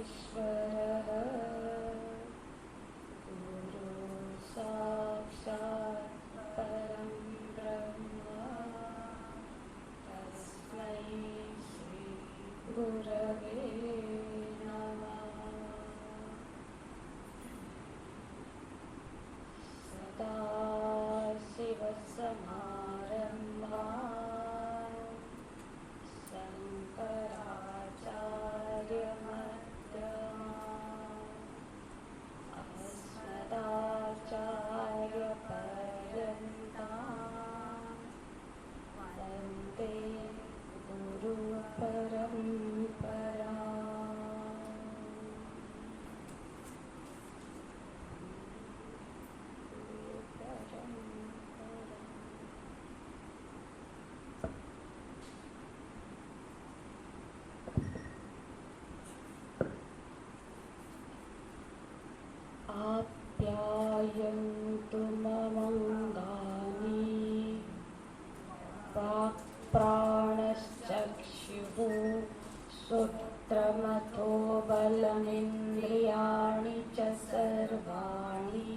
परमेश्वरः गुरु साक्षात् परं ब्रह्म तस्मै श्री गुरवे नमः। सदाशिवसमारम्भाः शङ्कराचार्यमध्यमाः अस्मदाचार्यपर्यन्ताः वन्दे गुरुपरम्पराम्। आप्यायन्तु ममङ्गानि वाक्प्राणश्चक्षुः श्रोत्रमथो बलमिन्द्रियाणि च सर्वाणि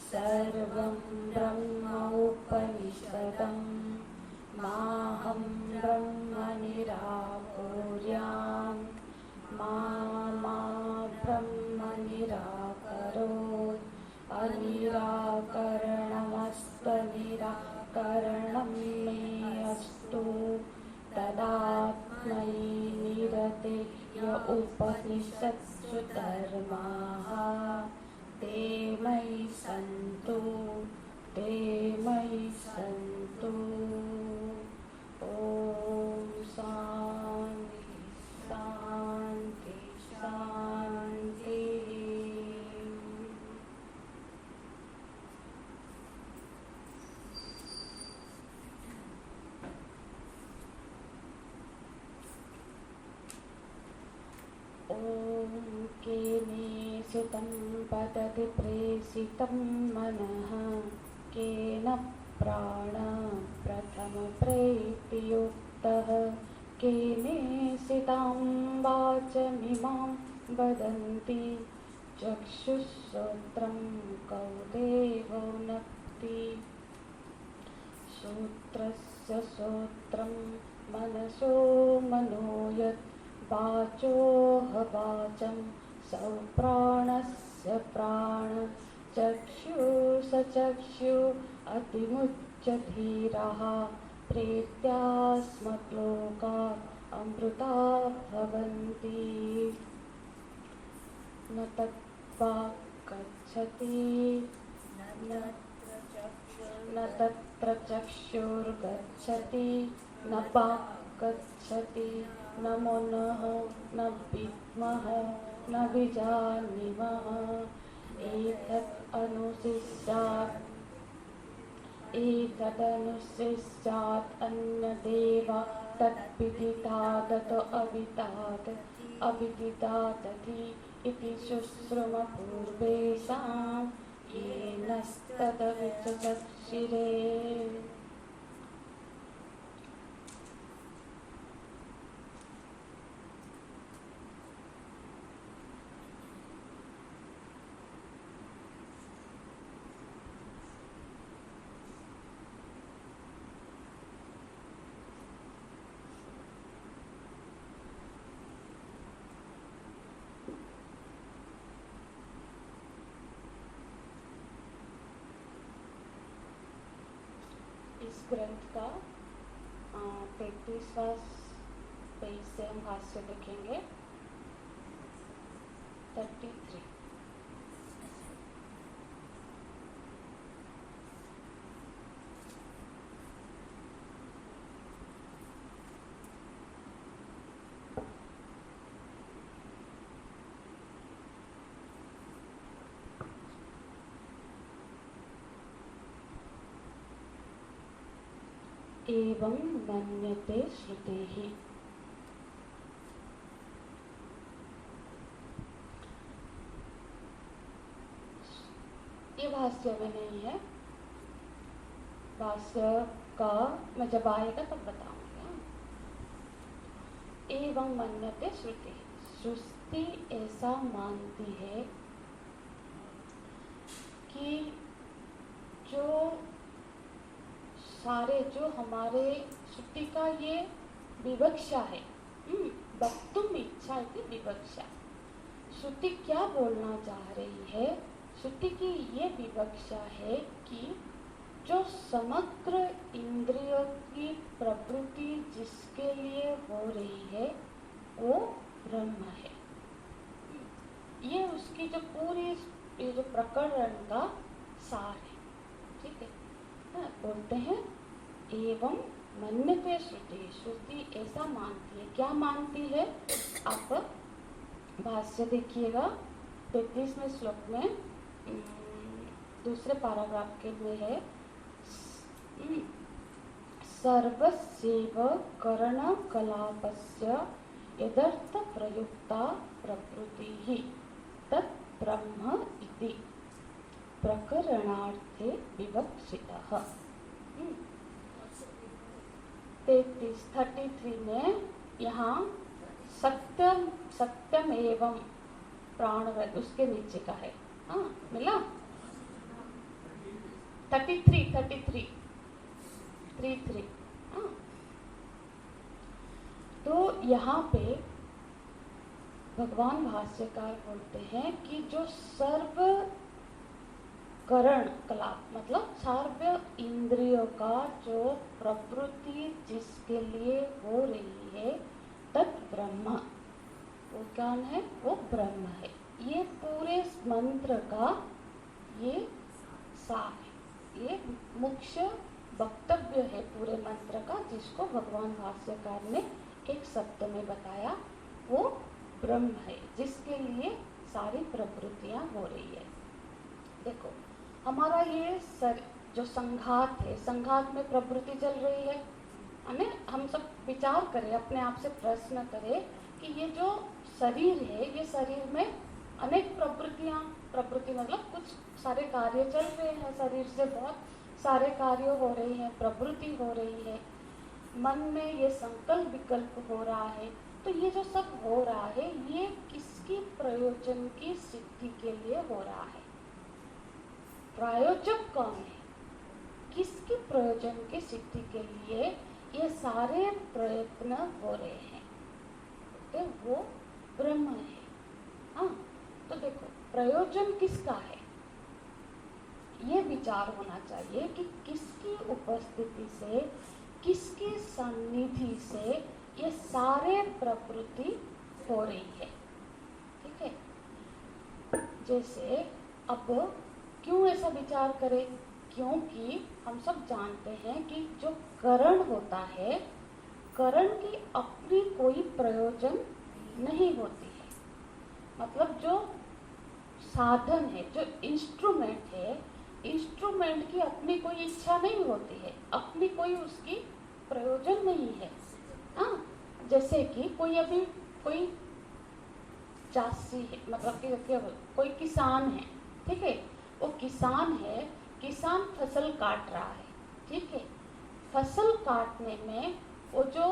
सर्वं ब्रह्म उपनिषदं माहं ब्रह्म निराकुर्यां मा ब्रह्म निराकरोत् अनिराकरणमस्तनिराकरणं मे अस्तु तदात्मनि निरते य उपनिषत्सु धर्माः ते मयि सन्तु ॐ शान्ति शान्ति शान्तिः। ॐ केनेषितं पतति प्रेषितं मनः केन प्राण प्रथमप्रेत्युक्तः केनेषितां वाचमिमां वदन्ति चक्षुश्रोत्रं कौ देवो नक्ति श्रोत्रस्य श्रोत्रं मनसो मनो यत् वाचोऽहवाचं सौ प्राणस्य प्राण चक्षुषचक्षु अतिमुच्यधीराः प्रेत्यास्मद्लोकात् अमृता भवन्ति न तद्वाक् गच्छति न तत्र चक्षुर्गच्छति न वाक् गच्छति न मनः न विद्मः न विजानीमः एतदनुशिष्यात् अन्यदेव तद्विदितादत अविदितादति इति शुश्रुमपूर्वेषां येनस्तदविचक्षिरे। इस ग्रंथ का 33वां पेज से हम भाष्य लिखेंगे। 33 एवं मन्यते श्रुतेः। ये भाष्य में नहीं है, भाष्य का मैं जब आएगा तब बताऊंगा। एवं मन्यते श्रुतेः, श्रुति ऐसा मानती है कि जो सारे जो हमारे श्रुति का ये विवक्षा है, वक्तुम इच्छा है विवक्षा। श्रुति क्या बोलना चाह रही है? श्रुति की ये विवक्षा है कि जो समग्र इंद्रियों की प्रवृत्ति जिसके लिए हो रही है वो ब्रह्म है। ये उसकी जो पूरी ये जो प्रकरण का सार है। ठीक है, बोलते हैं एवं मन्यते श्रुति। श्रुति ऐसा मानती है। क्या मानती है? आप भाष्य देखिएगा 33वें श्लोक में दूसरे पैराग्राफ के में है सर्वस्यैव करणकलापस्य यदर्थ प्रयुक्ता प्रकृतिः तत् ब्रह्म इति प्रकरणार्थे विवक्षितः। 33 में यहाँ सत्यम एवं प्राण उसके नीचे का है। हाँ मिला 33 हाँ। तो यहाँ पे भगवान भाष्यकार बोलते हैं कि जो सर्व करण कलाप मतलब सर्व इंद्रियों का जो प्रवृत्ति जिसके लिए हो रही है तत् ब्रह्म, वो कौन है? वो ब्रह्म है। ये पूरे मंत्र का ये सार है, ये मुख्य वक्तव्य है पूरे मंत्र का, जिसको भगवान भाष्यकार ने एक शब्द में बताया। वो ब्रह्म है जिसके लिए सारी प्रवृत्तियां हो रही है। देखो हमारा ये जो संघात है, संघात में प्रवृत्ति चल रही है। हम सब विचार करें, अपने आप से प्रश्न करें कि ये जो शरीर है, ये शरीर में अनेक प्रवृत्ति मतलब कुछ सारे कार्य चल रहे हैं, शरीर से बहुत सारे कार्य हो रहे हैं, प्रवृत्ति हो रही है, मन में ये संकल्प विकल्प हो रहा है। तो ये जो सब हो रहा है ये किसकी प्रयोजन की सिद्धि के लिए हो रहा है? प्रायोजक कौन है? किसकी प्रयोजन की सिद्धि के लिए ये सारे प्रयत्न हो रहे हैं? तो वो ब्रह्म है। हाँ, तो देखो प्रयोजन किसका है ये विचार होना चाहिए कि किसकी उपस्थिति से, किसकी सन्निधि से ये सारे प्रवृत्ति हो रही है। ठीक है, जैसे अब क्यों ऐसा विचार करें? क्योंकि हम सब जानते हैं कि जो करण होता है, करण की अपनी कोई प्रयोजन नहीं होती है। मतलब जो साधन है, जो इंस्ट्रूमेंट है, इंस्ट्रूमेंट की अपनी कोई इच्छा नहीं होती है, अपनी कोई उसकी प्रयोजन नहीं है। हाँ, जैसे कि कोई चाषी है, मतलब कि कोई किसान है। ठीक है, वो किसान है, किसान फसल काट रहा है। ठीक है, फसल काटने में वो जो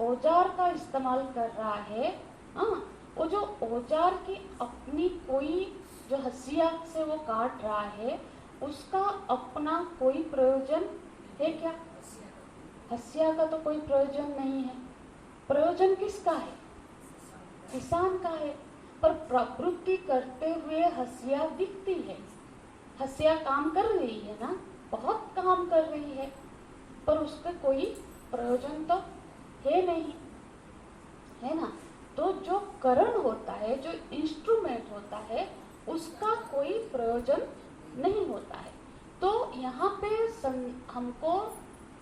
औजार का इस्तेमाल कर रहा है, हाँ, वो जो औजार की अपनी कोई जो हसिया से वो काट रहा है, उसका अपना कोई प्रयोजन है क्या? हसिया का तो कोई प्रयोजन नहीं है। प्रयोजन किसका है? किसान का है। पर प्रवृत्ति करते हुए हसिया दिखती है, हसिया काम कर रही है ना, बहुत काम कर रही है, पर उसका कोई प्रयोजन तो है नहीं, है ना। तो जो करण होता है, जो इंस्ट्रूमेंट होता है, उसका कोई प्रयोजन नहीं होता है। तो यहाँ पे हमको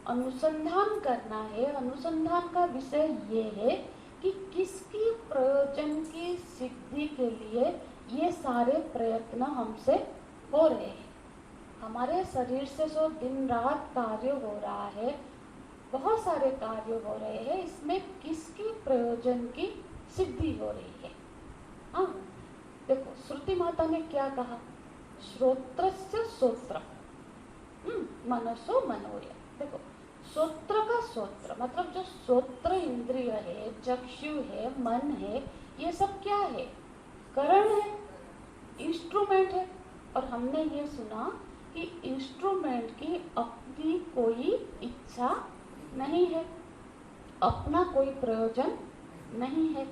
अनुसंधान करना है। अनुसंधान का विषय ये है कि किसकी प्रयोजन की सिद्धि के लिए ये सारे प्रयत्न हमसे हो रहे हैं। हमारे शरीर से जो दिन रात कार्य हो रहा है, बहुत सारे कार्य हो रहे हैं, इसमें किसकी प्रयोजन की सिद्धि हो रही है? हाँ, देखो श्रुति माता ने क्या कहा? श्रोत्रस्य श्रोत्र मनसो मनोय। देखो श्रोत्र का श्रोत्र मतलब जो श्रोत्र इंद्रिय है, चक्षु है, मन है, ये सब क्या है? करण है, इंस्ट्रूमेंट है। और हमने ये सुना कि इंस्ट्रूमेंट की अपनी कोई इच्छा नहीं है, अपना कोई प्रयोजन नहीं है।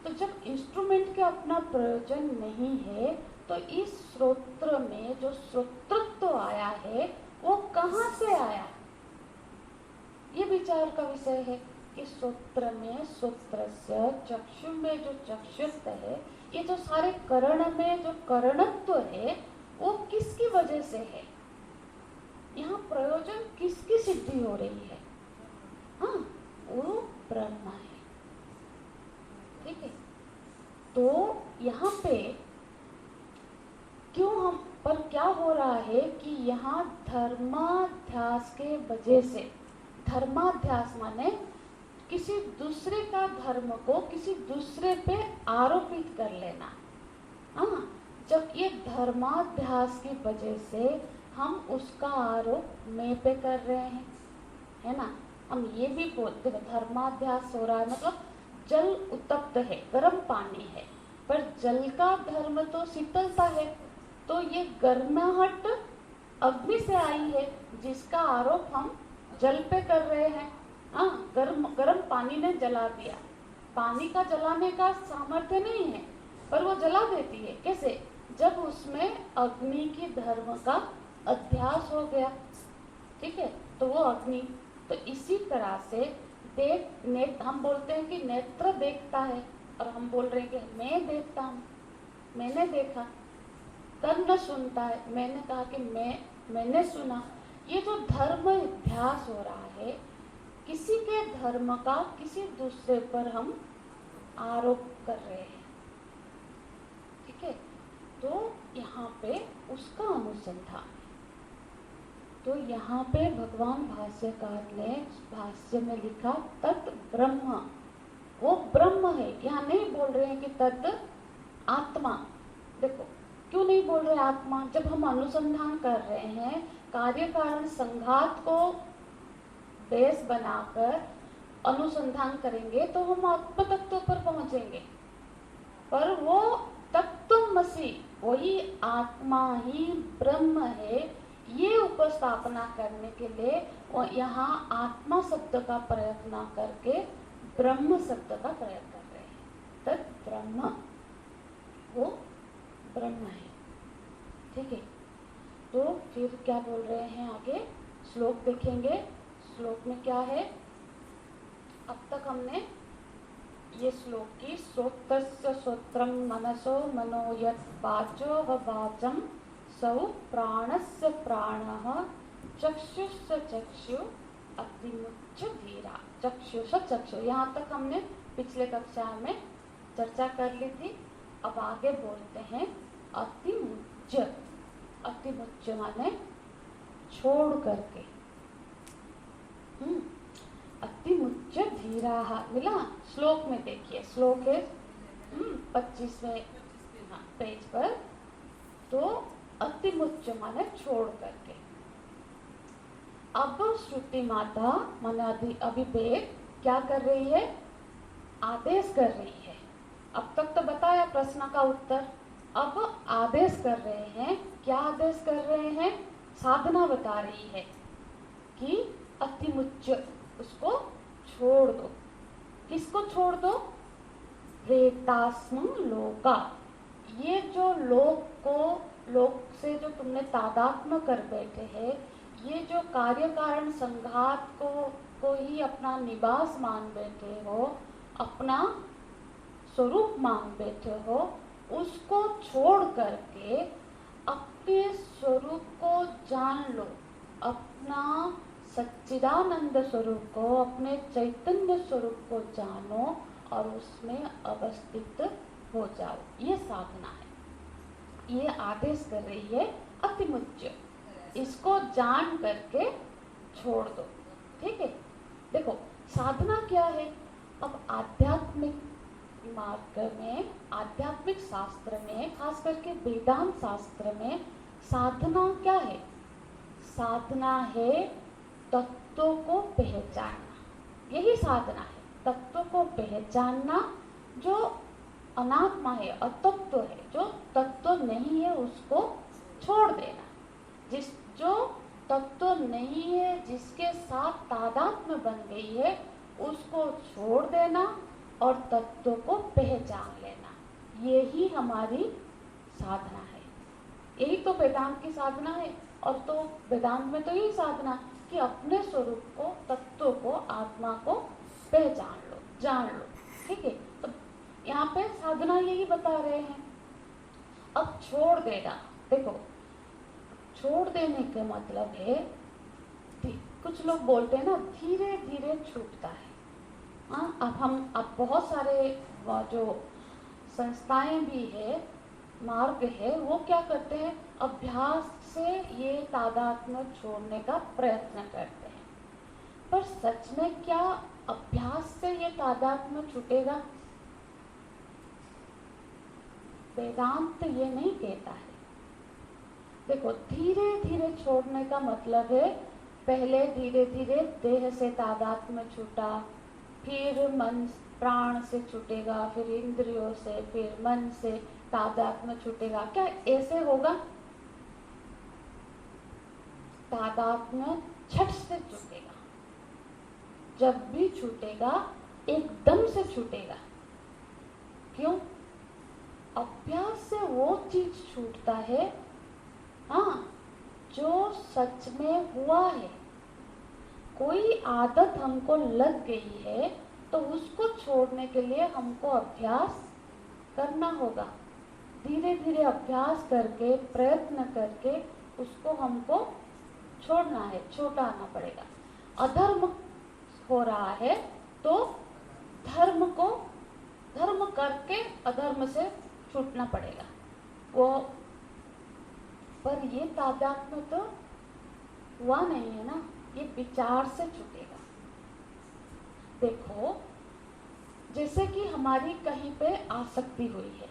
तो जब इंस्ट्रूमेंट के अपना प्रयोजन नहीं है तो इस श्रोत्र में जो श्रोतृत्व आया है वो कहाँ से आया? ये विचार का विषय है कि श्रोत्र में श्रोत्रस्य, चक्षु में जो चक्षुत्व है, ये जो सारे करण में जो करणत्व है वो किसकी वजह से है? यहाँ प्रयोजन किसकी सिद्धि हो रही है? हाँ, वो ब्रह्म है। ठीक है, तो यहाँ पे क्यों हम पर क्या हो रहा है कि यहाँ धर्माध्यास के वजह से, धर्माध्यास माने किसी दूसरे का धर्म को किसी दूसरे पे आरोपित कर लेना। हाँ, जब ये धर्माध्यास की वजह से हम उसका आरोप मैं पे कर रहे हैं, है ना। हम ये भी बोलते हैं धर्माध्यास हो रहा है, मतलब जल उत्तप्त है, गर्म पानी है, पर जल का धर्म तो शीतलता है। तो ये गर्माहट अग्नि से आई है जिसका आरोप हम जल पे कर रहे हैं। हाँ, गर्म पानी ने जला दिया। पानी का जलाने का सामर्थ्य नहीं है पर वो जला देती है। कैसे? जब उसमें अग्नि की धर्म का अध्यास हो गया। ठीक है, तो वो अग्नि, तो इसी तरह से हम बोलते हैं कि नेत्र देखता है और हम बोल रहे हैं कि मैं देखता हूँ, मैंने देखा। कर्ण सुनता है, मैंने कहा कि मैंने सुना। ये जो धर्म अध्यास हो रहा है, किसी के धर्म का किसी दूसरे पर हम आरोप कर रहे हैं। ठीक है, तो यहाँ पे उसका अनुसंधान। तो यहाँ पे भगवान भाष्यकार ने भाष्य में लिखा तत् ब्रह्म, वो ब्रह्म है। यहाँ नहीं बोल रहे हैं कि तत् आत्मा। देखो क्यों नहीं बोल रहे आत्मा? जब हम अनुसंधान कर रहे हैं, कार्य कारण संघात को बेस बनाकर अनुसंधान करेंगे तो हम आत्म तत्व पर पहुंचेंगे। पर वो तत्वमसि, वही आत्मा ही ब्रह्म है, ये उपस्थापना करने के लिए यहाँ आत्मा शब्द का प्रयोग न करके ब्रह्म शब्द का प्रयोग कर रहे हैं। तत् ब्रह्म, वो ब्रह्म है। ठीक है, तो फिर क्या बोल रहे हैं आगे? श्लोक देखेंगे। श्लोक में क्या है? अब तक हमने ये श्लोक की श्रोत्रस्य श्रोत्रम मनसो मनो यत् वाचो वाचम सौ प्राणस्य प्राणः चक्षुष चक्षु अतिमुच्च धीरा। चक्षुष चक्षु, यहाँ तक हमने पिछले कक्षा में चर्चा कर ली थी। अब आगे बोलते हैं अतिमुच्च। अतिमुच्च माने छोड़ करके। अतिमुच्च धीरा मिला। श्लोक में देखिए, श्लोक है 25वें पेज पर। तो अतिमुच्च माने छोड़ करके। अब श्रुति माता माने अभिवेद क्या कर रही है? आदेश कर रही है। अब तक तो बताया प्रश्न का उत्तर, अब आदेश कर रहे हैं। क्या आदेश कर रहे हैं? साधना बता रही है कि अतिमुच्च, उसको छोड़ दो। किसको छोड़ दो? प्रेतास्म लोका, ये जो लोक से जो तुमने तादात्म्य कर बैठे हैं, ये जो कार्य कारण संघात को ही अपना निवास मान बैठे हो, अपना स्वरूप मान बैठे हो, उसको छोड़ करके अपने स्वरूप को जान लो। अपना सच्चिदानंद स्वरूप को, अपने चैतन्य स्वरूप को जानो और उसमें अवस्थित हो जाओ। ये साधना है। ये आदेश कर रही है अतिमुच्च, इसको जान करके छोड़ दो। ठीक है, देखो साधना क्या है? अब आध्यात्मिक मार्ग में, आध्यात्मिक शास्त्र में, खास करके वेदांत शास्त्र में साधना क्या है? साधना है तत्वों को पहचानना। यही साधना है, तत्वों को पहचानना जो अनात्मा है, अतत्व है, जो तत्व नहीं है उसको छोड़ देना। जो तत्व नहीं है, जिसके साथ तादात्म्य बन गई है, उसको छोड़ देना और तत्व को पहचान लेना, यही हमारी साधना है। यही तो वेदांत की साधना है। और तो वेदांत में तो यही साधना कि अपने स्वरूप को, तत्व को, आत्मा को पहचान लो, जान लो। ठीक है, तो यहाँ पे साधना यही बता रहे हैं। अब छोड़ देगा, देखो छोड़ देने का मतलब है, कुछ लोग बोलते हैं ना धीरे धीरे छूटता है। हाँ, अब बहुत सारे जो संस्थाएं भी है, मार्ग है, वो क्या करते हैं, अभ्यास से ये तादात्म्य छोड़ने का प्रयत्न करते हैं। पर सच में क्या अभ्यास से ये तादात्म्य छूटेगा? वेदांत ये नहीं कहता है। देखो, धीरे धीरे छोड़ने का मतलब है, पहले धीरे धीरे देह से तादात्म्य छूटा, फिर मन प्राण से छूटेगा, फिर इंद्रियों से, फिर मन से तादात्म्य छूटेगा। क्या ऐसे होगा? तादात्म्य झट से छूटेगा। जब भी छूटेगा एकदम से छूटेगा। क्यों? अभ्यास से वो चीज छूटता है, हाँ, जो सच में हुआ है। कोई आदत हमको लग गई है तो उसको छोड़ने के लिए हमको अभ्यास करना होगा। धीरे धीरे अभ्यास करके, प्रयत्न करके उसको हमको छोड़ना है, छुटाना पड़ेगा। अधर्म हो रहा है तो धर्म करके अधर्म से छूटना पड़ेगा। वो पर ये तादात्म्य तो हुआ नहीं है ना, ये विचार से छूटेगा। देखो, जैसे कि हमारी कहीं पे आसक्ति हुई है,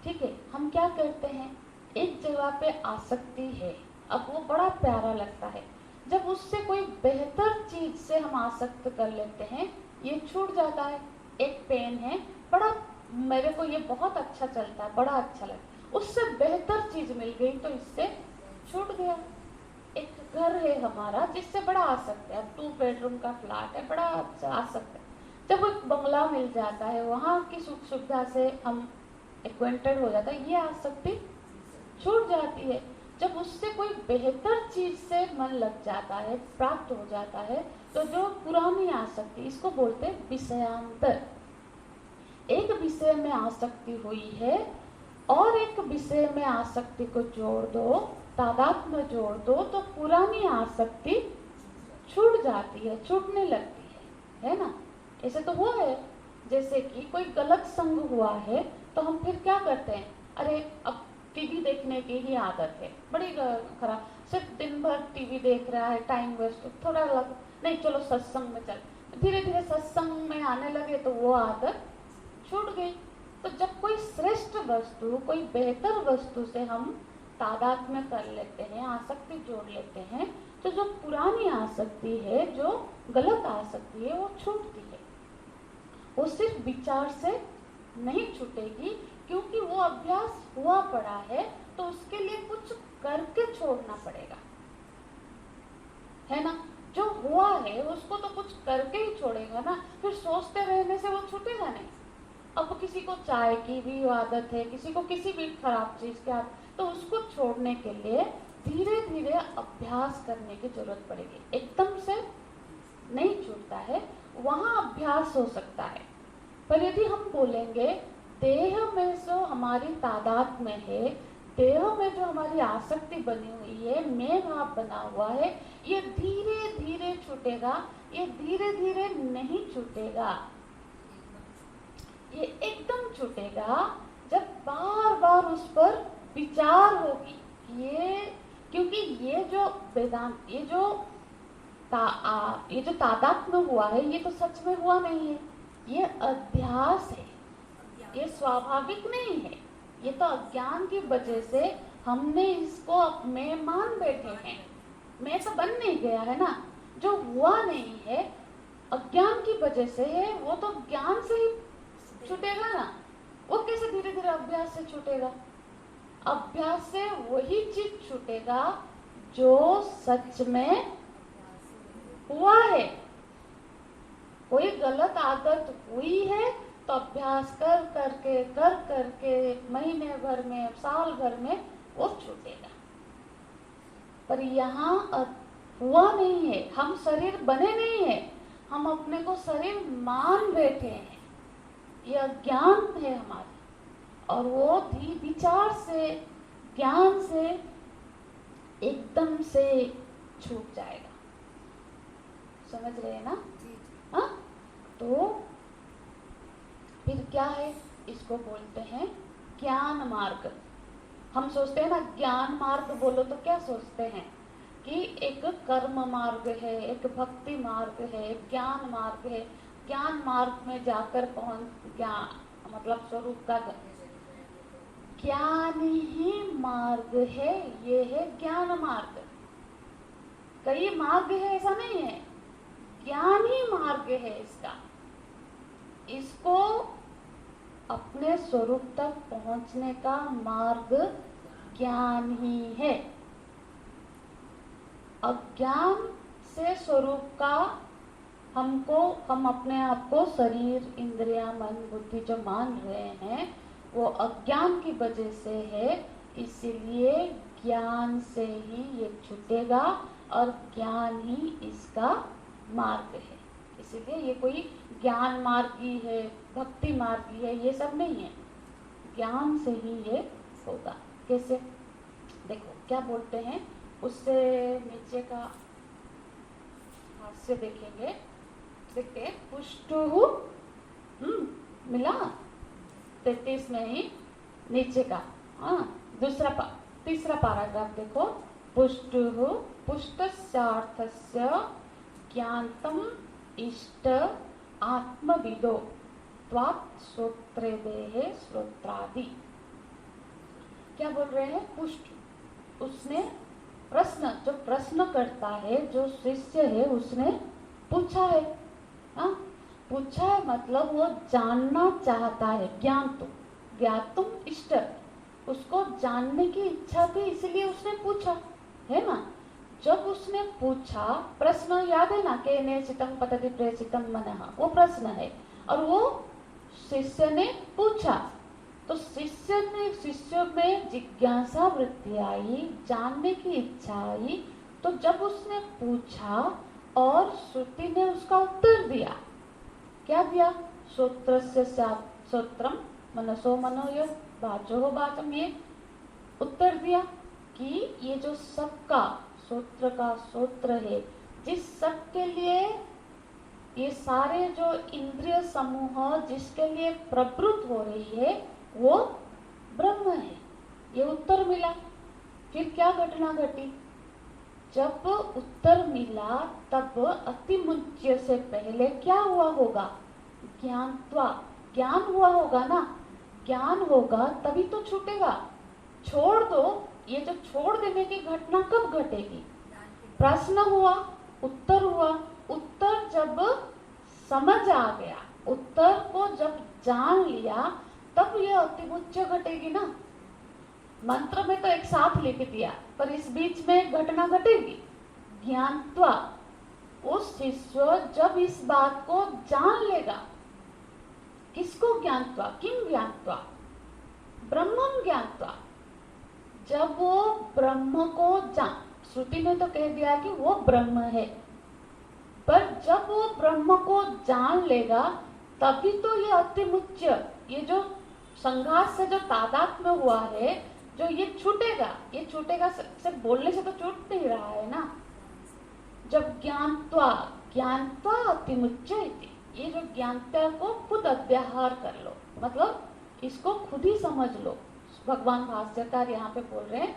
ठीक है, हम क्या करते हैं, एक जगह पे आसक्ति है, अब वो बड़ा प्यारा लगता है, जब उससे कोई बेहतर चीज से हम आसक्त कर लेते हैं, ये छूट जाता है। एक पेन है, बड़ा मेरे को ये बहुत अच्छा चलता है, बड़ा अच्छा लगता है, उससे बेहतर चीज मिल गई तो इससे छूट गया। एक घर है हमारा जिससे बड़ा आसक्त है, 2 बेडरूम का फ्लैट है, बड़ा अच्छा आसक्त है, जब एक बंगला मिल जाता है, वहाँ की सुख सुविधा से हम एक्वेंटेड हो जाता है, ये आसक्ति छूट जाती है। जब उससे कोई बेहतर चीज से मन लग जाता है, प्राप्त हो जाता है, तो जो पुरानी आसक्ति, इसको बोलते हैं विषयांतर। एक विषय में आसक्ति हुई है और एक विषय में आसक्ति को जोड़ दो, तादात्म्य जोड़ दो, तो पुरानी आसक्ति छूट जाती है, छूटने लगती है ना। ऐसे तो हुआ है, जैसे कि कोई गलत संग हुआ है तो हम फिर क्या करते हैं, अरे अब टीवी देखने की ही आदत है, बड़ी खराब, सिर्फ दिन भर टीवी देख रहा है, टाइम वेस्ट, थोड़ा लग नहीं, चलो सत्संग में चल, धीरे धीरे सत्संग में आने लगे तो वो आदत छूट गई। तो जब कोई श्रेष्ठ वस्तु, कोई बेहतर वस्तु से हम तादात्म्य कर लेते हैं, आसक्ति जोड़ लेते हैं, तो जो पुरानी आसक्ति है, जो गलत आसक्ति है, वो छूटती है। वो सिर्फ विचार से नहीं छूटेगी, क्योंकि वो अभ्यास हुआ पड़ा है, तो उसके लिए कुछ करके छोड़ना पड़ेगा, है ना। जो हुआ है उसको तो कुछ करके ही छोड़ेगा ना, फिर सोचते रहने से वो छूटेगा नहीं। अब किसी को चाय की भी आदत है, किसी को किसी भी खराब चीज की आदत, तो उसको छोड़ने के लिए धीरे धीरे अभ्यास करने की जरूरत पड़ेगी, एकदम से नहीं छूटता है, वहां अभ्यास हो सकता है। पर यदि हम बोलेंगे देह में जो हमारी तादाद में है, देह में जो हमारी आसक्ति बनी हुई है, मैं भाव बना हुआ है, ये धीरे धीरे छूटेगा, ये धीरे धीरे नहीं छूटेगा, ये एकदम छूटेगा जब बार बार उस पर विचार होगी। ये क्योंकि ये जो वेदांत, ये जो तादात्म्य हुआ है, ये तो सच में हुआ नहीं है, ये अध्यास है, ये स्वाभाविक नहीं है, ये तो अज्ञान की वजह से हमने इसको मैं मान बैठे हैं, मैं तो बन नहीं गया है ना, जो हुआ नहीं है अज्ञान की वजह से है, वो तो ज्ञान से ही छूटेगा ना। वो कैसे धीरे धीरे अभ्यास से छूटेगा? अभ्यास से वही चीज छूटेगा जो सच में हुआ है। कोई गलत आदत हुई है तो अभ्यास कर करके महीने भर में, साल भर में वो छूटेगा। पर यहाँ हुआ नहीं है, हम शरीर बने नहीं है, हम अपने को शरीर मान बैठे हैं। ये अज्ञान है हमारे, और वो विचार से, ज्ञान से एकदम से छूट जाएगा। समझ रहे हैं ना? हाँ, तो फिर क्या है? इसको बोलते हैं ज्ञान मार्ग। हम सोचते हैं ना, ज्ञान मार्ग बोलो तो क्या सोचते हैं कि एक कर्म मार्ग है, एक भक्ति मार्ग है, एक ज्ञान मार्ग है। ज्ञान मार्ग में जाकर ज्ञान मतलब स्वरूप का ज्ञान ही मार्ग है। ये है ज्ञान मार्ग। कई मार्ग है ऐसा नहीं है, ज्ञान ही मार्ग है इसका। इसको अपने स्वरूप तक पहुंचने का मार्ग ज्ञान ही है। अज्ञान से स्वरूप का हम अपने आप को शरीर, इंद्रिया, मन, बुद्धि जो मान रहे हैं वो अज्ञान की वजह से है। इसीलिए ज्ञान से ही ये छूटेगा और ज्ञान ही इसका मार्ग है। इसीलिए ये कोई ज्ञान मार्गी है, भक्ति मार्गी है, ये सब नहीं है। ज्ञान से ही ये होगा। कैसे? देखो क्या बोलते हैं, उससे नीचे का हास्य देखेंगे। देखते हैं, पुष्टु मिला 33 में ही नीचे का। तीसरा पैराग्राफ देखो। पुष्टु पुष्टस्यार्थस्य ज्ञातम इष्ट आत्मविदो त्वात् श्रोत्रे देहे श्रोत्रादि। क्या बोल रहे हैं? पुष्ट, उसने प्रश्न, जो प्रश्न करता है, जो शिष्य है, उसने पूछा है। हाँ, पूछा है मतलब वो जानना चाहता है। ज्ञातुम इष्ट, उसको जानने की इच्छा थी, इसलिए उसने पूछा, है ना? जब उसने पूछा, प्रश्न याद है ना, के नेशितम पतति प्रेषितम मनः, वो प्रश्न है। और वो शिष्य ने पूछा, तो शिष्य में जिज्ञासा वृत्ति आई, जानने की इच्छा आई। तो जब उसने पूछा और श्रुति ने उसका उत्तर दिया, क्या दिया? श्रोत्रस्य श्रोत्रम मनसो मनोय वाचो वाचम, ये उत्तर दिया कि ये जो सबका श्रोत्र का श्रोत्र है, जिस सब के लिए ये सारे जो इंद्रिय समूह जिसके लिए प्रवृत्त हो रही है वो ब्रह्म है, ये उत्तर मिला। फिर क्या घटना घटी? जब उत्तर मिला तब अतिमुच्य से पहले क्या हुआ होगा? ज्ञान हुआ होगा ना। ज्ञान होगा तभी तो छूटेगा। छोड़ दो, ये जो छोड़ देने की घटना कब घटेगी? प्रश्न हुआ, उत्तर हुआ, उत्तर जब समझ आ गया, उत्तर को जब जान लिया, तब ये अतिमुच्य घटेगी ना। मंत्र में तो एक साथ लिख दिया, पर इस बीच में एक घटना घटेगी। ज्ञानत्वा, उस शिष्य जब इस बात को जान लेगा, किसको ज्ञानत्वा? किम ज्ञानत्वा? ब्रह्मम ज्ञानत्वा। जब वो ब्रह्म को जान, श्रुति ने तो कह दिया कि वो ब्रह्म है, पर जब वो ब्रह्म को जान लेगा तभी तो ये अतिमुच्य, ये जो संघात से जो तादात्म्य हुआ है, जो ये छूटेगा। ये छूटेगा सिर्फ बोलने से तो छूट नहीं रहा है ना। जब ज्ञानत्वा अतिमुच्य इति, ये जो ज्ञानता को खुद अध्याहार कर लो, मतलब इसको खुद ही समझ लो। भगवान भाष्यकार यहाँ पे बोल रहे हैं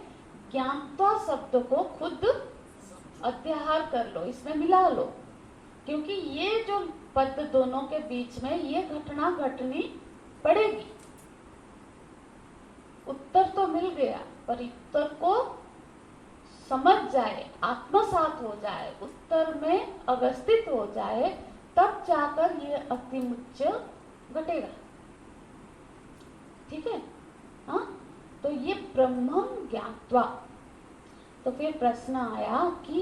ज्ञानत्वा शब्द को खुद अध्याहार कर लो, इसमें मिला लो, क्योंकि ये जो पद दोनों के बीच में ये घटना घटनी पड़ेगी। उत्तर तो मिल गया, पर उत्तर को समझ जाए, आत्मसात हो जाए, उत्तर में अवस्थित हो जाए, तब जाकर ये अतिमुच्य घटेगा। ठीक है। हाँ, तो ये ब्रह्मं ज्ञात्वा। तो फिर प्रश्न आया कि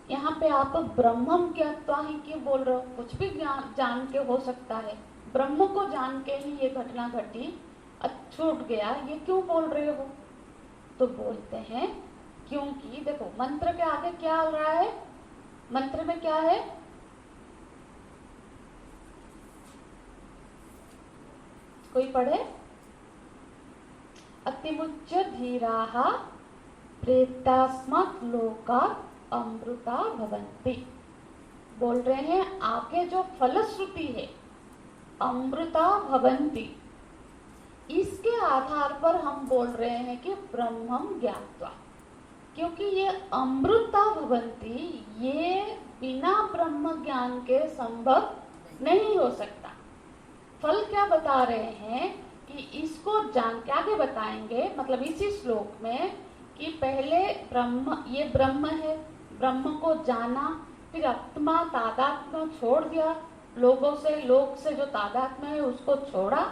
यहाँ पे आप ब्रह्मम ज्ञात्वा ही क्यों बोल रहे हो? कुछ भी जान के हो सकता है, ब्रह्म को जान के ही ये घटना घटी, छूट गया, ये क्यों बोल रहे हो? तो बोलते हैं क्योंकि देखो मंत्र के आगे क्या हो रहा है, मंत्र में क्या है? कोई पढ़े? अतिमुच्च धीराः प्रेतास्मात् लोकात् अमृता भवन्ति। बोल रहे हैं आगे जो फलश्रुति है अमृता भवन्ति, इसके आधार पर हम बोल रहे हैं कि ब्रह्मं ज्ञात्वा, क्योंकि ये अमृता भवन्ति, ये बिना ब्रह्म ज्ञान के संभव नहीं हो सकता। फल क्या बता रहे हैं कि इसको जान के आगे बताएंगे, मतलब इसी श्लोक में कि पहले ब्रह्म, ये ब्रह्म है, ब्रह्म को जाना, फिर आत्मा तादात्म्य छोड़ दिया, लोगों से, लोक से जो तादात्म्य है उसको छोड़ा,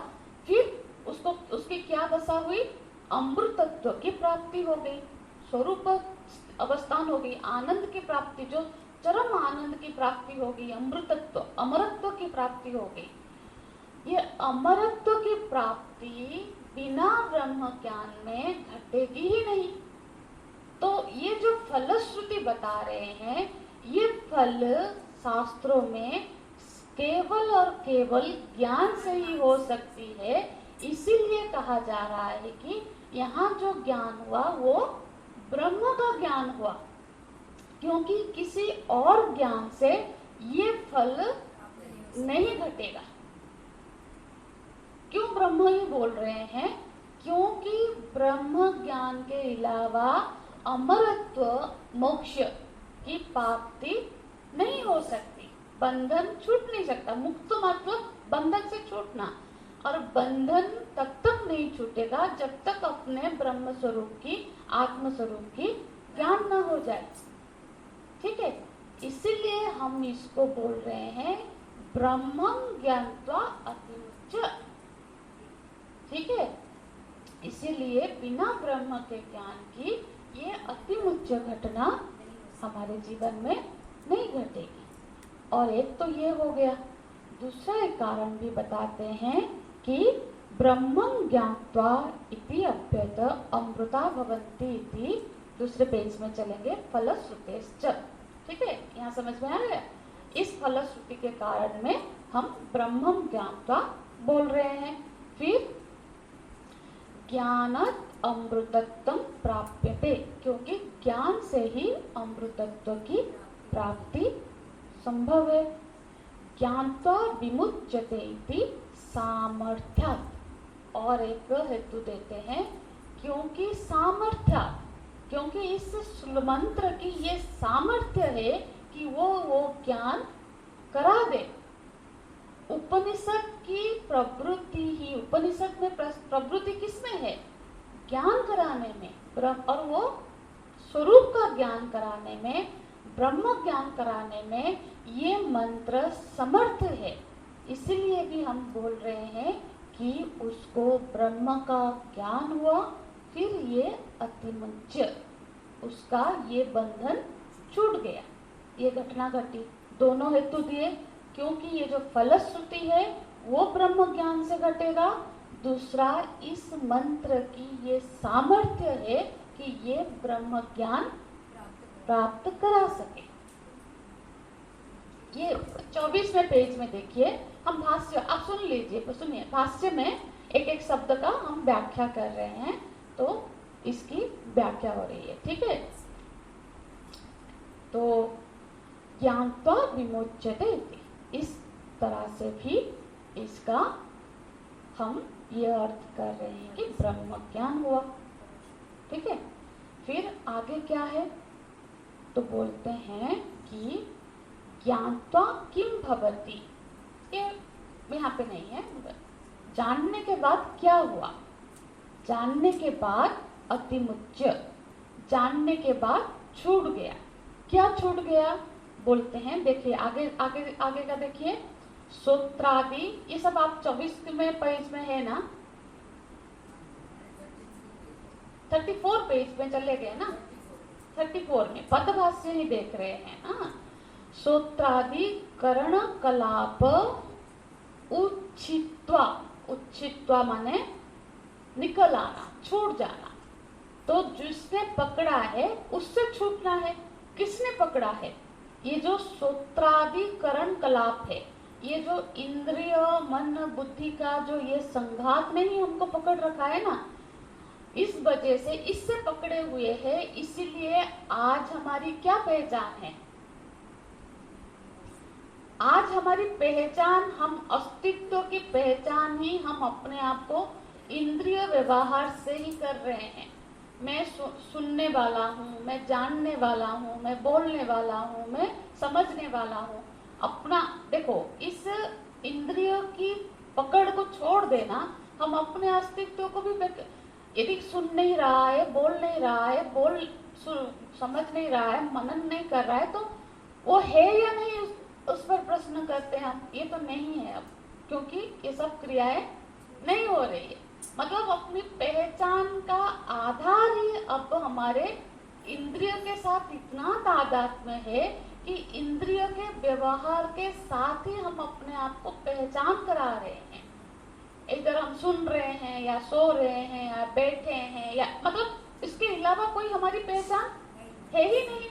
फिर उसको, उसकी क्या दशा हुई? अमृतत्व की प्राप्ति हो गई, स्वरूप अवस्थान हो गई, आनंद की प्राप्ति, जो चरम आनंद की प्राप्ति हो गई, अमृतत्व, अमरत्व की प्राप्ति हो गई। ये अमरत्व की प्राप्ति बिना ब्रह्म ज्ञान में घटेगी ही नहीं। तो ये जो फलश्रुति बता रहे हैं, ये फल शास्त्रों में केवल और केवल ज्ञान से ही हो सकती है। इसीलिए कहा जा रहा है कि यहाँ जो ज्ञान हुआ वो ब्रह्म का ज्ञान हुआ, क्योंकि किसी और ज्ञान से ये फल नहीं घटेगा। क्यों ब्रह्म ही बोल रहे हैं? क्योंकि ब्रह्म ज्ञान के अलावा अमरत्व, मोक्ष की प्राप्ति नहीं हो सकती, बंधन छूट नहीं सकता। मुक्त मतलब बंधन से छूटना, और बंधन तब तक नहीं छूटेगा जब तक अपने ब्रह्म स्वरूप की, आत्म स्वरूप की ज्ञान न हो जाए। ठीक है, इसीलिए हम इसको बोल रहे हैं ब्रह्मं ज्ञात्वा अतिमुच्च। ठीक है, इसीलिए बिना ब्रह्म के ज्ञान की ये अतिमुच्च घटना हमारे जीवन में नहीं घटेगी। और एक तो ये हो गया, दूसरा एक कारण भी बताते हैं कि ब्रह्मं ज्ञात्वा इति अभ्यत अमृता भवन्ति इति। दूसरे पेज में चलेंगे, फलश्रुतेश्च। ठीक है, यहाँ समझ में आ गया? इस फलश्रुति के कारण में हम ब्रह्मं ज्ञात्वा बोल रहे हैं। फिर ज्ञानात् अमृतत्वं प्राप्यते, क्योंकि ज्ञान से ही अमृतत्व की प्राप्ति संभव है। ज्ञात्वा विमुच्यते इति सामर्थ्यात्। और एक हेतु देते हैं, क्योंकि सामर्थ्यात्, क्योंकि इस मंत्र की ये सामर्थ्य है कि वो ज्ञान करा दे। उपनिषद की प्रवृत्ति ही, उपनिषद में प्रवृत्ति किसमें है? ज्ञान कराने में, और वो स्वरूप का ज्ञान कराने में, ब्रह्म ज्ञान कराने में ये मंत्र समर्थ है। इसलिए भी हम बोल रहे हैं कि उसको ब्रह्म का ज्ञान हुआ, फिर ये अतिमुच्च, उसका ये बंधन छूट गया, ये घटना घटी। दोनों हेतु दिए, क्योंकि ये जो फलश्रुति है वो ब्रह्म ज्ञान से घटेगा, दूसरा इस मंत्र की ये सामर्थ्य है कि ये ब्रह्म ज्ञान प्राप्त करा सके। ये 24वें पेज में देखिए, हम भाष्य, आप सुन लीजिए, सुनिए, भाष्य में एक एक शब्द का हम व्याख्या कर रहे हैं, तो इसकी व्याख्या हो रही है। ठीक है, तो ज्ञात्वा विमुच्यते, इस तरह से भी इसका हम ये अर्थ कर रहे हैं कि ब्रह्म ज्ञान हुआ। ठीक है, फिर आगे क्या है? तो बोलते हैं कि ज्ञात्वा किम भवति, ये यहाँ पे नहीं है, जानने के बाद क्या हुआ? जानने के बाद अतिमुच्च, जानने के बाद छूट गया। क्या छूट गया? बोलते हैं, देखिए आगे आगे आगे का देखिए, सूत्रादि, ये सब आप 24वें पेज में है ना, 34 पेज पे चले गए ना, 34 में पदभाष्य ही देख रहे हैं ना। श्रोत्रादि करण कलाप उच्छित्वा, उच्छित्वा माने निकल आना, छूट जाना। तो जिसने पकड़ा है उससे छूटना है। किसने पकड़ा है? ये जो श्रोत्रादिकरण कलाप है, ये जो इंद्रिय मन बुद्धि का जो ये संघात में ही हमको पकड़ रखा है ना, इस वजह से इससे पकड़े हुए हैं। इसीलिए आज हमारी क्या पहचान है? आज हमारी पहचान, हम अस्तित्व की पहचान ही हम अपने आप को इंद्रिय व्यवहार से ही कर रहे हैं। मैं सुनने वाला हूँ, मैं जानने वाला हूँ, मैं बोलने वाला हूँ, मैं समझने वाला हूँ। अपना देखो, इस इंद्रियों की पकड़ को छोड़ देना, हम अपने अस्तित्व को भी यदि सुन नहीं रहा है, बोल नहीं रहा है, समझ नहीं रहा है, मनन नहीं कर रहा है, तो वो है या नहीं, उस पर प्रश्न करते हैं हम। ये तो नहीं है अब, क्योंकि ये सब क्रियाएं नहीं हो रही है। मतलब अपनी पहचान का आधार ही अब हमारे इंद्रियों के साथ इतना तादात्म्य है कि इंद्रियों के व्यवहार के साथ ही हम अपने आप को पहचान करा रहे हैं। इधर हम सुन रहे हैं या सो रहे हैं या बैठे हैं, या मतलब इसके अलावा कोई हमारी पहचान है ही नहीं।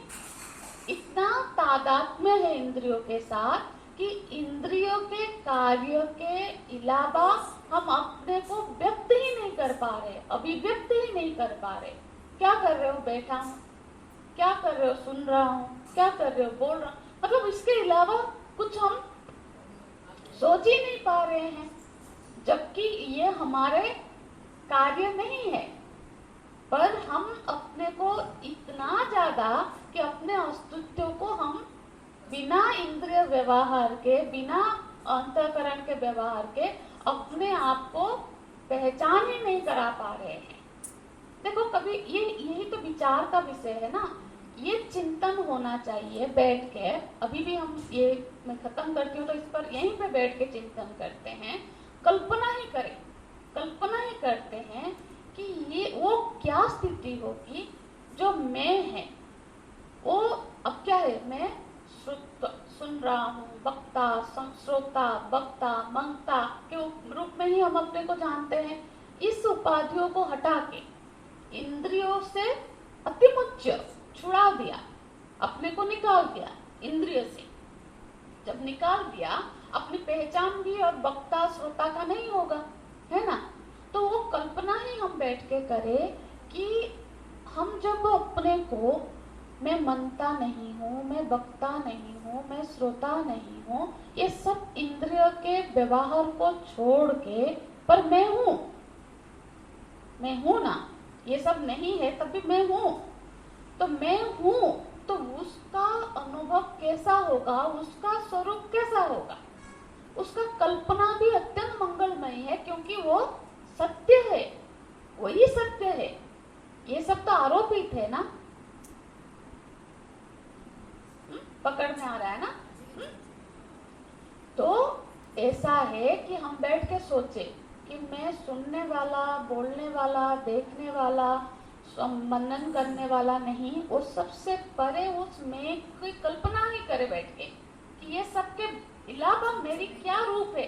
इतना तादात्म्य है इंद्रियों के साथ कि इंद्रियों के कार्य के अलावा हम अपने को व्यक्त ही नहीं कर पा रहे, अभिव्यक्त ही नहीं कर पा रहे। क्या कर रहे हो? बैठा हूँ। क्या कर रहे हो? सुन रहा हूँ। क्या कर रहे हो? बोल रहा हूँ। मतलब इसके अलावा कुछ हम सोच ही नहीं पा रहे हैं, जबकि ये हमारे कार्य नहीं है। पर हम अपने को इतना ज्यादा कि अपने अस्तित्व को हम बिना इंद्रिय व्यवहार के, बिना अंतःकरण के व्यवहार के अपने आप को पहचान ही नहीं करा पा रहे हैं। देखो, कभी यही तो विचार का विषय है ना। ये चिंतन होना चाहिए बैठ के। अभी भी हम ये, मैं खत्म करती हूँ तो इस पर यहीं पे बैठ के चिंतन करते हैं, कल्पना ही करें, कल्पना ही करते हैं कि ये वो क्या स्थिति होगी जो मैं है, वो अब क्या है? मैं सुन रहा हूँ, वक्ता, श्रोता, वक्ता, मंगता के रूप में ही हम अपने को जानते हैं। इस उपाधियों को हटा के इंद्रियों से अतिमुच्च छुड़ा दिया, अपने को निकाल दिया इंद्रिय से। जब निकाल दिया, अपनी पहचान भी और वक्ता श्रोता का नहीं होगा, है ना। तो वो कल्पना ही हम बैठ के करें कि हम जब अपने को, मैं मनता नहीं हूँ, मैं वक्ता नहीं हूँ, मैं श्रोता नहीं हूँ, ये सब इंद्रियों के व्यवहार को छोड़ के, पर मैं हूँ ना, ये सब नहीं है तब भी मैं हूँ। तो मैं हूँ, तो उसका अनुभव कैसा होगा, उसका स्वरूप कैसा होगा, उसका कल्पना भी अत्यंत मंगलमय है, क्योंकि वो सत्य है, वही सत्य है। ये सब तो आरोपित है ना। पकड़ में आ रहा है ना। तो ऐसा है कि हम बैठ के सोचे कि मैं सुनने वाला, बोलने वाला, देखने वाला, मनन करने वाला नहीं, वो सबसे परे उस मैं की कल्पना ही करे बैठ के कि ये सबके अलावा मेरी क्या रूप है।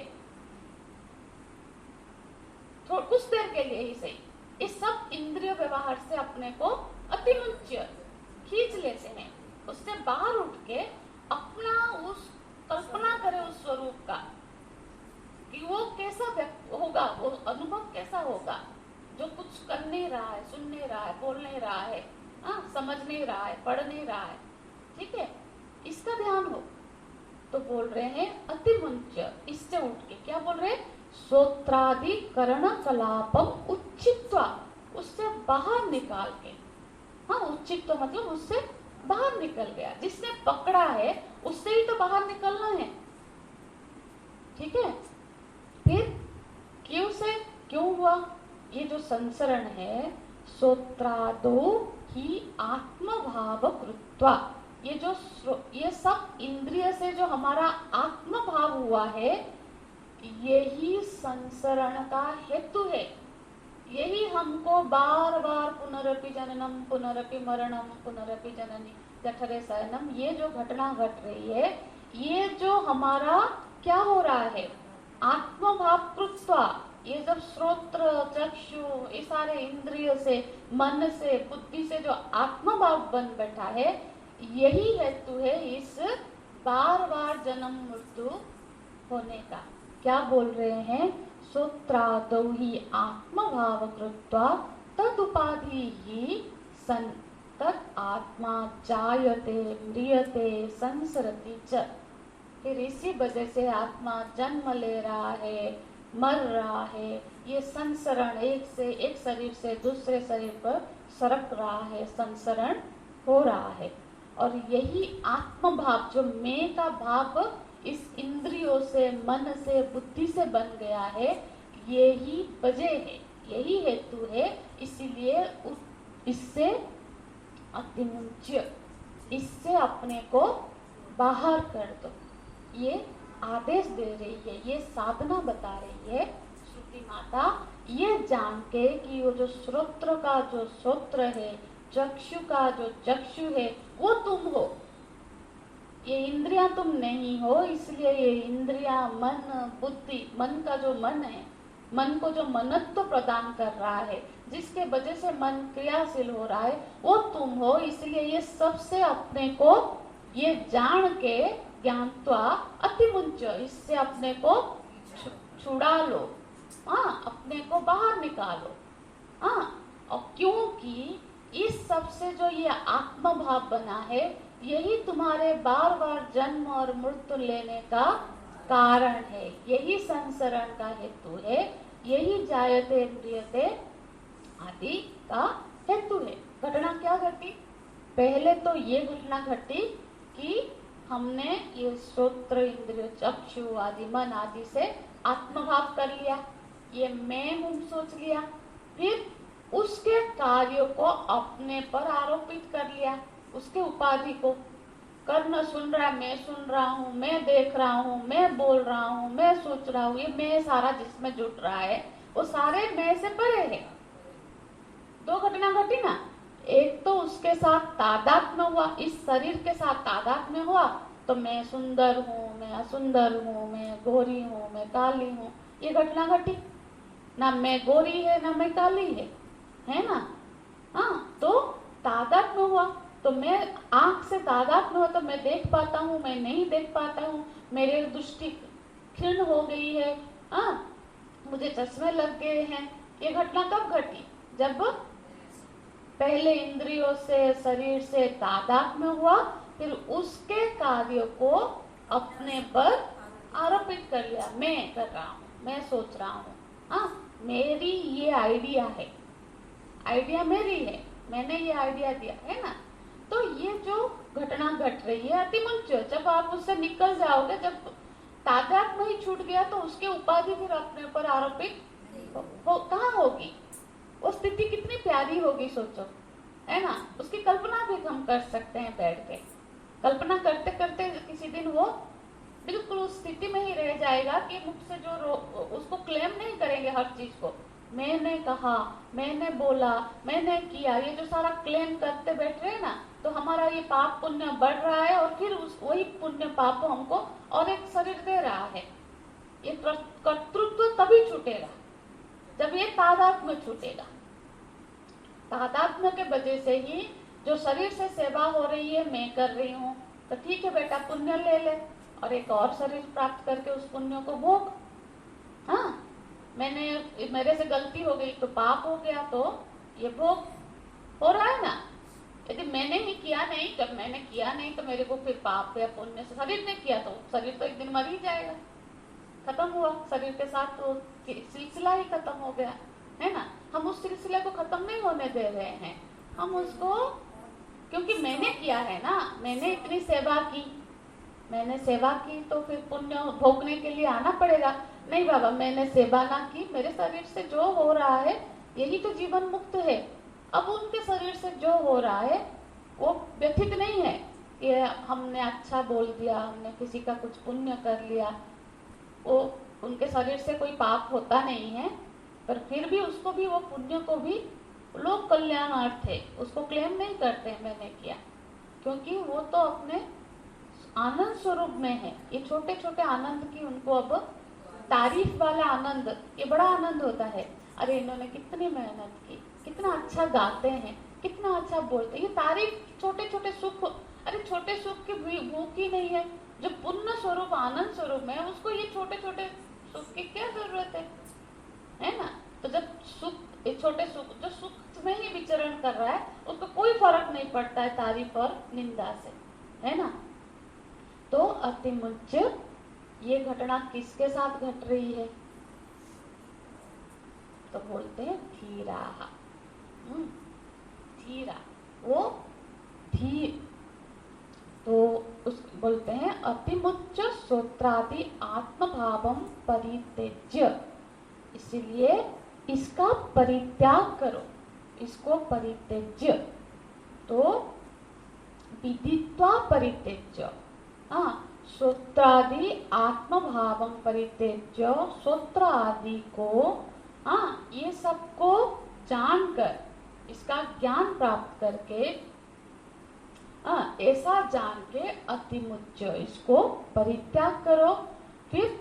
तो कुछ देर के लिए ही सही, इस सब इंद्रिय व्यवहार से अपने को अतिमुच्च खींच लेते हैं, उससे बाहर उठ के अपना उस कल्पना करे उस स्वरूप का कि वो कैसा होगा, वो अनुभव कैसा होगा, जो कुछ कर नहीं रहा है, सुन नहीं रहा है, बोल नहीं रहा है, समझ नहीं रहा है, पढ़ नहीं रहा है। ठीक है, इसका ध्यान हो। तो बोल रहे हैं अतिमुच्च, इससे उठ के क्या बोल रहे हैं? श्रोत्रादिकरण कलापम उच्चित्वा, उससे बाहर निकाल के। उच्चित तो मतलब उससे बाहर निकल गया, जिसने पकड़ा है उससे ही तो बाहर निकलना है। ठीक है, फिर क्यों हुआ? ये जो संसरण है, श्रोत्रादो ही आत्मभाव कृत्वा, ये सब इंद्रिय से जो हमारा आत्मभाव हुआ है, यही संसरण का हेतु है। यही हमको बार बार पुनरपि जननम पुनरपि मरणम पुनरपि जननी जठरे शयनम, ये जो घटना घट रही है, ये जो हमारा क्या हो रहा है, आत्मभावकृत्वा, ये जब श्रोत्र चक्षु ये सारे इंद्रिय से मन से बुद्धि से जो आत्मभाव बन बैठा है, यही हेतु है इस बार बार जन्म मृत्यु होने का। क्या बोल रहे हैं, श्रोत्रादौ ही आत्मभाव कृत्वा तद उपाधि ही सन तद आत्मा जायते म्रियते संसरति च। फिर इसी वजह से आत्मा जन्म ले रहा है, मर रहा है, ये संसरण एक शरीर से दूसरे शरीर पर सरक रहा है, संसरण हो रहा है। और यही आत्मभाव जो मैं का भाव इस इंद्रियों से मन से बुद्धि से बन गया है, यही वजह है, यही हेतु है। इसीलिए इससे अतिमुच्य, इससे अपने को बाहर कर दो, ये आदेश दे रही है, ये साधना बता रही है श्रुति माता। ये जान के कि वो जो श्रोत्र का जो श्रोत्र है, चक्षु का जो चक्षु है, वो तुम हो, ये इंद्रियां तुम नहीं हो। इसलिए ये इंद्रियां मन बुद्धि, मन का जो मन है, मन को जो मनत्व प्रदान कर रहा है, जिसके वजह से मन क्रियाशील हो रहा है, वो तुम हो। इसलिए ये सबसे अपने को ये जान के ज्ञानत्वा अतिमुंच, इससे अपने को छुड़ा लो, हाँ, अपने को बाहर निकालो, हाँ। और क्योंकि इस सब से जो ये आत्मभाव बना है, यही तुम्हारे बार बार जन्म और मृत्यु लेने का कारण है, यही संसरण का हेतु है, यही जायते म्रियते आदि का हेतु है। घटना क्या घटी, पहले तो ये घटना घटी कि हमने ये श्रोत्र इंद्रिय चक्षु आदि मन आदि से आत्मभाव कर लिया, ये मैं हूँ सोच लिया, फिर उसके कार्यों को अपने पर आरोपित कर लिया, उसके उपाधि को। कर्ण सुन रहा है, मैं सुन रहा हूँ, मैं देख रहा हूँ, मैं बोल रहा हूँ, मैं सोच रहा हूँ, ये मैं सारा जिसमें जुट रहा है वो सारे मैं से परे है। दो घटना घटी ना, एक तो उसके साथ तादात्म्य हुआ, इस शरीर के साथ तादात्म्य हुआ, तो मैं सुंदर हूँ, मैं असुंदर हूँ, मैं गोरी हूँ, मैं काली हूँ, ये घटना घटी ना। मैं गोरी है ना मैं काली है ना, हाँ। तो तादात्म्य हुआ, तो मैं आंख से तादात्म्य हुआ तो मैं देख पाता हूँ, मैं नहीं देख पाता हूँ, मेरे दृष्टि क्षीण हो गई है, हाँ, मुझे चश्मे लग गए हैं। ये घटना कब घटी, जब पहले इंद्रियों से शरीर से तादात्म्य हुआ, फिर उसके कार्यों को अपने पर आरोपित कर लिया, मैं कर रहा हूँ, मैं सोच रहा हूँ, हाँ, मेरी ये आइडिया है, आइडिया मेरी है, मैंने ये आइडिया दिया है ना। तो ये जो घटना घट रही है अतिमुंच, जब आप उससे निकल जाओगे, जब तादात्म्य ही छूट गया, तो उसके उपाधि फिर अपने पर आरोपित कहाँ होगी, वो स्थिति कितनी प्यारी होगी, सोचो, है ना। उसकी कल्पना भी हम कर सकते हैं, बैठ के कल्पना करते करते किसी दिन वो बिल्कुल उस स्थिति में ही रह जाएगा कि मुझसे जो उसको क्लेम नहीं करेंगे हर चीज को, मैंने कहा, मैंने बोला, मैंने किया, ये जो सारा क्लेम करते बैठ रहे हैं ना, तो हमारा ये पाप पुण्य बढ़ रहा है, और फिर वही पुण्य पाप हमको और एक शरीर दे रहा है। ये कर्तृत्व तभी छूटेगा जब ये तादात्म्य छूटेगा। तादात्म्य के वजह से ही जो शरीर से सेवा हो रही है, मैं कर रही हूँ, तो ठीक है बेटा, पुण्य ले ले और एक और शरीर प्राप्त करके उस पुण्य को भोग। हाँ, मेरे से गलती हो गई तो पाप हो गया, तो ये भोग हो रहा है ना। यदि मैंने ही किया नहीं, जब मैंने किया नहीं तो मेरे को फिर पाप या पुण्य से शरीर ने किया, तो शरीर तो एक दिन मर ही जाएगा, खत्म हुआ, शरीर के साथ तो सिलसिला ही खत्म हो गया, है ना। हम उस सिलसिले को खत्म नहीं होने दे रहे हैं, हम उसको, क्योंकि मैंने किया है ना, मैंने इतनी सेवा की, मैंने सेवा की, तो फिर पुण्य भोगने के लिए आना पड़ेगा। नहीं बाबा, मैंने सेवा ना की, मेरे शरीर से जो हो रहा है यही तो जीवन मुक्त है। अब उनके शरीर से जो हो रहा है वो व्यथित नहीं है कि हमने अच्छा बोल दिया, हमने किसी का कुछ पुण्य कर लिया, वो उनके शरीर से कोई पाप होता नहीं है, पर फिर भी उसको भी, वो पुण्य को भी लोक कल्याणार्थ है, उसको क्लेम नहीं करते मैंने किया, क्योंकि वो तो अपने आनंद स्वरूप में है। ये छोटे छोटे आनंद की उनको अब तारीफ वाला आनंद, ये बड़ा आनंद होता है। अरे इन्होंने कितनी मेहनत की, कितना अच्छा गाते हैं, कितना अच्छा बोलते हैं, ये तारीफ, छोटे छोटे सुख। अरे छोटे सुख की भूख ही नहीं है, जो पुण्य स्वरूप आनंद स्वरूप में है उसको ये छोटे छोटे सुख की क्या जरूरत है ना। तो जब सुख, ये छोटे सुख, जो सुख में ही विचरण कर रहा है उसको कोई फर्क नहीं पड़ता है तारीफ और निंदा से, है ना। तो अतिमुच्च, ये घटना किसके साथ घट रही है, तो बोलते हैं धीरा। धीरा, वो धीर, तो उस बोलते हैं अतिमुच्च श्रोत्रादि आत्मभावम परित्यज्य, इसलिए इसका परित्याग करो, इसको परित्यज्य। तो विदित्वा परित्यज्य, श्रोत्रादि आत्मभावम परित्यज्य, श्रोत्र आदि को, ये सबको जानकर, इसका ज्ञान प्राप्त करके, ऐसा जान के अतिमुच्च, इसको परित्याग करो। फिर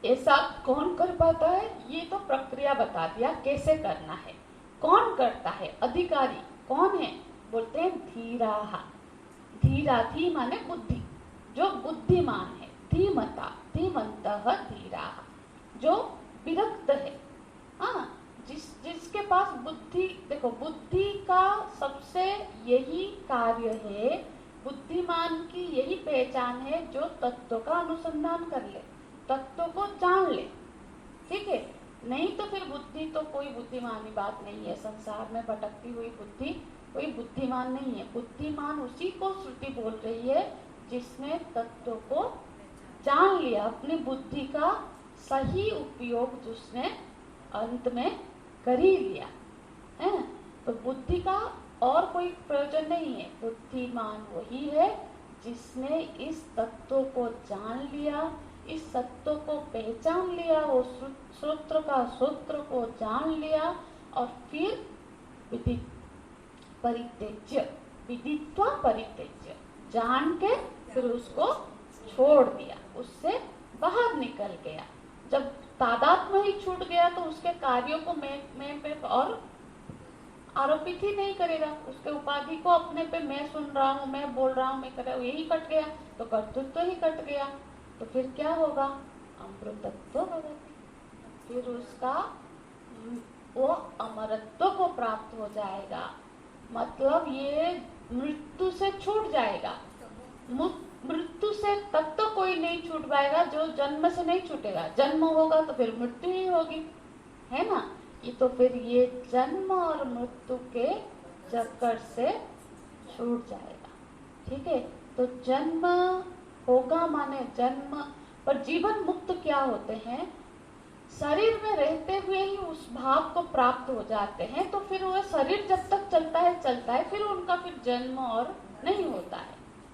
ऐसा कौन कर पाता है, ये तो प्रक्रिया बता दिया कैसे करना है, कौन करता है, अधिकारी कौन है, बोलते हैं धीराः। धीरा, धी माने बुद्धि, जो बुद्धिमान है, धीमता, धीमन्तः धीराः, जो विरक्त है। जिसके पास बुद्धि, देखो बुद्धि का सबसे यही कार्य है, बुद्धिमान की यही पहचान है, जो तत्व का अनुसंधान कर ले, तत्व को जान ले, ठीक है। नहीं तो फिर बुद्धि तो कोई बुद्धिमानी बात नहीं है, संसार में भटकती हुई बुद्धि कोई बुद्धिमान नहीं है। बुद्धिमान उसी को श्रुति बोल रही है जिसने तत्व को जान लिया, अपनी बुद्धि का सही उपयोग जिसने अंत में कर ही लिया है। तो बुद्धि का और कोई प्रयोजन नहीं है, बुद्धिमान वही है जिसने इस तत्व को जान लिया, इस तत्व को पहचान लिया, वो सूत्र का सूत्र को जान लिया, और फिर विधि परित्यज्य, विदित्वा परित्यज्य, जान के फिर उसको छोड़ दिया, उससे बाहर निकल गया। जब तादात्म्य ही छूट गया तो उसके कार्यों को मैं पे और आरोपित ही नहीं करेगा, उसके उपाधि को अपने पे, मैं सुन रहा हूँ, मैं बोल रहा हूँ, मैं कर रहा हूँ, यही कट गया, तो कर्तृत्व ही कट गया। तो फिर क्या होगा, अमृतत्व होगा, फिर उसका वो अमरत्व को प्राप्त हो जाएगा, मतलब ये मृत्यु से छूट जाएगा। मृत्यु से तब तो कोई नहीं छूट पाएगा जो जन्म से नहीं छूटेगा, जन्म होगा तो फिर मृत्यु ही होगी, है ना। ये तो फिर ये जन्म और मृत्यु के चक्कर से छूट जाएगा, ठीक है। तो जन्म होगा माने जन्म, पर जीवन मुक्त क्या होते हैं, शरीर में रहते हुए ही उस भाव को प्राप्त हो जाते हैं। तो फिर वह शरीर जब तक चलता है, फिर उनका फिर जन्म और नहीं होता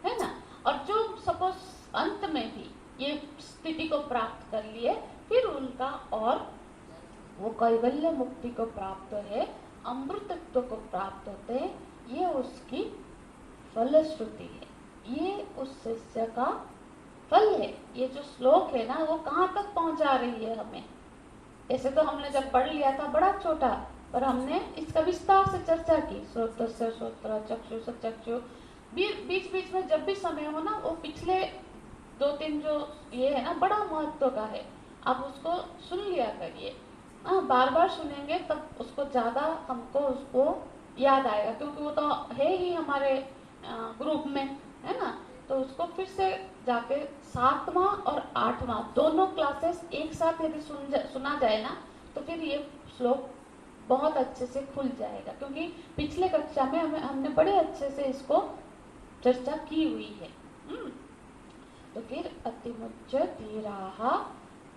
है ना। और जो सपोज अंत में भी ये स्थिति को प्राप्त कर लिए, फिर उनका और वो कैवल्य मुक्ति को प्राप्त है, अमृतत्व को प्राप्त होते हैं, ये उसकी फलश्रुति है, ये उस शिष्य का फल है। ये जो श्लोक है ना, वो कहाँ तक पहुँचा रही है हमें। ऐसे तो हमने जब पढ़ लिया था बड़ा छोटा, पर हमने इसका विस्तार से चर्चा की, श्रोत्रस्य श्रोत्र, चक्षुष चक्षु, बीच बीच में जब भी समय हो ना, वो पिछले 2-3 जो ये है ना, बड़ा महत्व का है, आप उसको सुन लिया करिए। बार बार सुनेंगे तब उसको ज़्यादा हमको उसको याद आएगा, क्योंकि वो तो है ही हमारे ग्रुप में, है ना। तो उसको फिर से जाके 7वां और 8वां दोनों क्लासेस एक साथ यदि सुना जाए ना, तो फिर ये श्लोक बहुत अच्छे से खुल जाएगा, क्योंकि पिछले कक्षा में हमने बड़े अच्छे से इसको चर्चा की हुई है। तो फिर अतिमुच्च धीराः,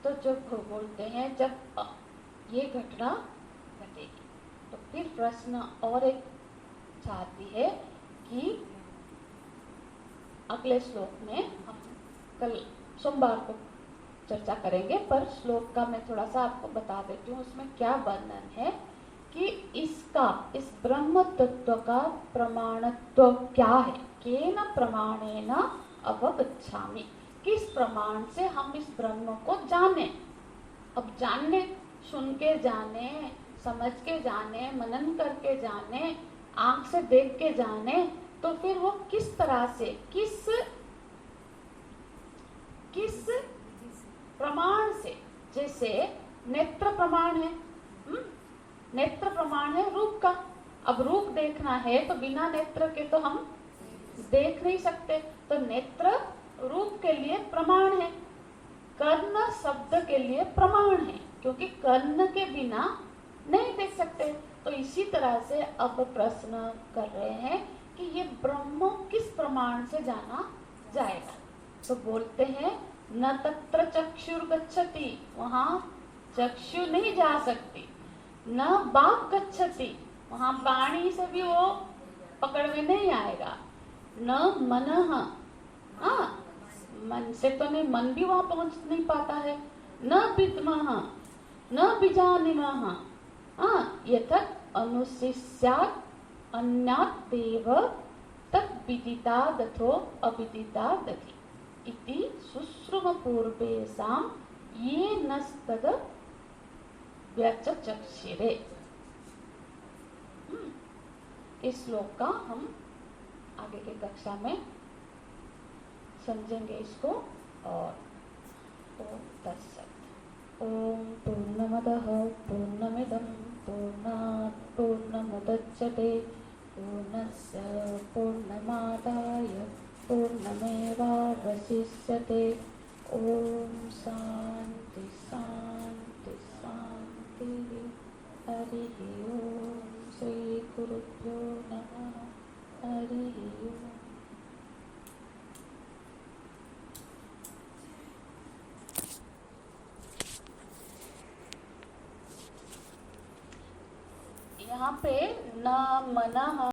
तो जब बोलते हैं जब ये घटना घटेगी, तो फिर प्रश्न और एक चाहती है कि अगले श्लोक में हम कल सोमवार को चर्चा करेंगे, पर श्लोक का मैं थोड़ा सा आपको बता देती हूँ, उसमें क्या वर्णन है कि इसका, इस ब्रह्म तत्व का प्रमाणत्व क्या है। केन प्रमाणेन अवगच्छामि, किस प्रमाण से हम इस ब्रह्म को जाने। अब जानने, सुन के जाने, समझ के जाने, मनन करके जाने, आंख से देख के जाने, तो फिर वो किस तरह से, किस प्रमाण से। जैसे नेत्र प्रमाण है, नेत्र प्रमाण है रूप का। अब रूप देखना है तो बिना नेत्र के तो हम देख नहीं सकते, तो नेत्र रूप के लिए प्रमाण है। कर्ण शब्द के लिए प्रमाण है, क्योंकि कर्ण के बिना नहीं देख सकते। तो इसी तरह से अब प्रश्न कर रहे हैं कि ये ब्रह्म किस प्रमाण से जाना जाएगा। तो बोलते हैं न तत्र चक्षुर गच्छति, वहां चक्षु नहीं जा सकती। न बाक गच्छति, वहां वाणी से भी वो पकड़ में नहीं आएगा। न मनः, मन से तो नहीं, मन भी वहां पहुंच नहीं पाता है। न विद्मः न बीजानिमः, यतत् अनुशिष्यात् अन्यादेव तत् विदितादथो अविदितादधि इति शुश्रुम पूर्वेषां ये नस्तद व्यचक्षिरे। इस श्लोक का हम आगे की कक्षा में समझेंगे इसको। और ओम तत्सत्। ओम पूर्णमदः पूर्णमिदं पूर्णात् पूर्णमुदच्यते पूर्णस्य पूर्णमादाय पूर्णमेवावशिष्यते। ओम शांति शांति शांति। हरि ओम। श्री गुरुभ्यो नमः। हरि ओम। यहाँ पे न मनः